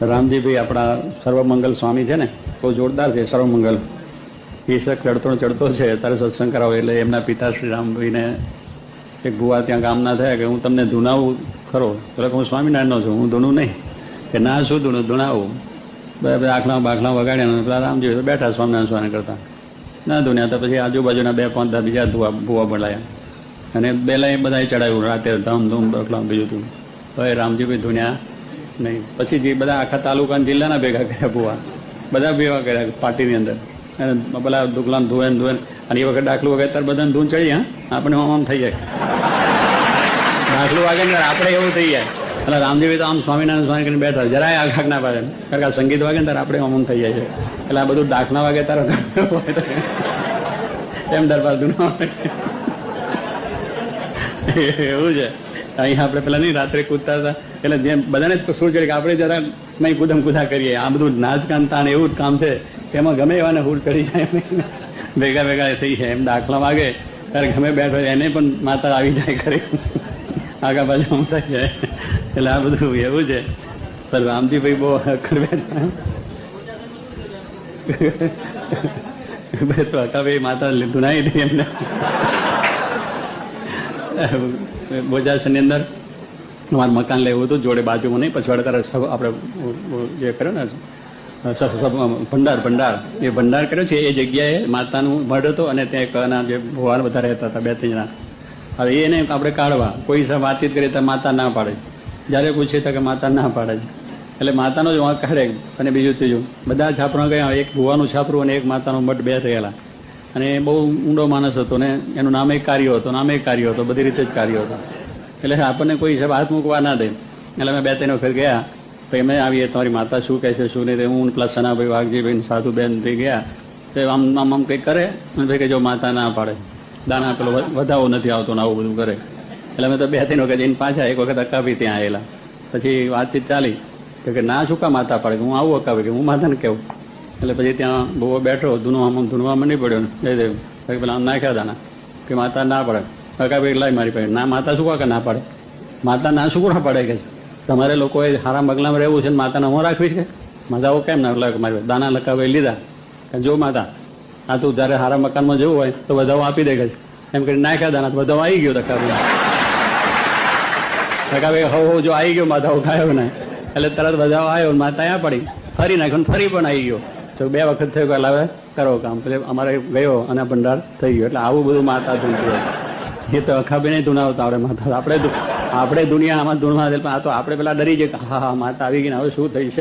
રામજીભાઈ આપણા સર્વમંગલ સ્વામી છે ને, બહુ જોરદાર છે સર્વમંગલ. એ ચડતો છે ત્યારે સત્સંગ કરાવો એટલે એમના પિતા શ્રી રામભાઈને એક ભુવા ત્યાં ગામના થયા કે હું તમને ધૂનાવું ખરો. એટલે હું સ્વામિનારાયણનો છું, હું ધૂનું નહીં. કે ના શું ધૂનાવું? બરાબર આખલા બાખલા વગાડ્યા. પેલા રામજી તો બેઠા સ્વામિનારાયણ સ્વામી કરતા ના ધૂન્યા. તો પછી આજુબાજુના 2-5 બીજા ભુવા બોલાયા અને બેલા બધા ચડાવ્યું રાતે ધામધૂમ બખલા બીજું હતું. તો એ રામજીભાઈ ધૂન્યા નહીં. પછી જે બધા આખા તાલુકા જિલ્લાના ભેગા કર્યા ભુવા, બધા ભેગા કર્યા પાર્ટીની અંદર. અને પેલા દુકલાન ધોવે અને એ વખત ડાકલું વગર ત્યારે બધાને ધૂન ચડી. હા, આપણે આમ થઈ જાય ડાકલું વાગે ને આપણે એવું થઈ જાય. એટલે રામજીભાઈ તો આમ સ્વામિનારાયણ સ્વામી કરીને બેઠા, જરાય આઘાક ના પાડે. કારણ કે સંગીત વાગે ને ત્યારે આપણે આમ થઈ જાય છે. એટલે આ બધું ડાકના વાગે તારે એમ દરબાર ધૂનો એવું છે. અહીંયા આપણે પેલા નહીં રાત્રે કૂદતા હતા એટલે જેમ બધાને સુર ચડે કે આપણે જરા નહીં કૂદમ કૂદા કરીએ. આ બધું નાચ ગાન તાણ એવું જ કામ છે. એમાં ગમે એવાને હુર ચડી જાય, ભેગા ભેગા થઈ જાય. એમ દાખલા વાગે ત્યારે ગમે બેઠો એને પણ માતા આવી જાય ખરી, આગા બાજુ આમ થઈ જાય. એટલે આ બધું એવું છે. પણ રામજીભાઈ બહુ અખર બેઠા તો હકાભાઈ માતા લીધું ના હતી એમને. બોજાસની અંદર અમારું મકાન લેવું હતું, જોડે બાજુમાં નહીં, પછવાડે તારે આપણે જે કર્યો ને ભંડાર એ ભંડાર કર્યો છે. એ જગ્યાએ માતાનું મઢ હતો અને ત્યાં કના જે ભુવાન બધા રહેતા હતા 2-3 જણા. હવે એને આપણે કાઢવા કોઈ સાથે વાતચીત કરીએ તો માતા ના પાડે, જ્યારે પૂછીએ તો કે માતા ના પાડે. એટલે માતાનો જ વાંક કાઢે. અને બીજું ત્રીજું બધા છાપરા ગયા, એક ભુવાનું છાપરું અને એક માતાનો મઠ 2 થયેલા. અને બહુ ઊંડો માણસ હતો ને એનું નામે કાર્યો હતો, બધી રીતે જ કાર્યો હતો. એટલે આપણને કોઈ હિસાબ હાથ મૂકવા ના દે. એટલે અમે 2-3 વખત ગયા તો અમે આવીએ તમારી માતા શું કહે છે શું નહીં. હું પ્લસ સનાભાઈ વાઘજીભાઈ સાધુ બેન થઈ ગયા તો આમ કંઈક કરે અને ભાઈ કે જો માતા ના પાડે, દાના પેલો વધાવો નથી આવતો ને આવું બધું કરે. એટલે અમે તો 2-3 વખત જઈને પાછા એક વખત અકાવી ત્યાં આવેલા. પછી વાતચીત ચાલી કે ના શું કા માતા પાડે, કે હું આવું અકાવી કે હું માતાને કહું. એટલે પછી ત્યાં બહુ બેઠો ધૂનવા મંડી પડ્યો ને પેલા આમ નાખ્યા દાના કે માતા ના પડે. અકાભાઈ લાઈ મારી પાસે ના માતા શું કા ના પાડે, માતા ના શું ના પાડે કે તમારે લોકોએ હારા બંગલામાં રહેવું છે ને માતાને હું રાખવીશ કે માતાઓ કેમ ના મારી દાના લખાવે લીધા કે જો માતા આ તું જયારે હારા મકાનમાં જવું હોય તો બધાઓ આપી દે એમ કરી નાખ્યા દાના. બધાઓ આવી ગયો લખાવે હો જો આવી ગયો માતાઓ ખાયો ને એટલે તરત બધાઓ આવ્યો, માતા આ પડી ફરી નાખ્યો ફરી પણ આવી ગયો. તો 2 વખત થયો કે હવે કરો કામ. એટલે અમારે ગયો અને ભંડાર થઈ ગયો. એટલે આવું બધું માતા ધૂનતું. એ તો અખાબી નહીં ધૂનાવતા આવડે માતા. આપણે દુનિયા આમાં ધૂણવા દે, પણ આ તો આપણે પેલા ડરી જાય હા માતા આવી ગઈ ને હવે શું થઈ છે.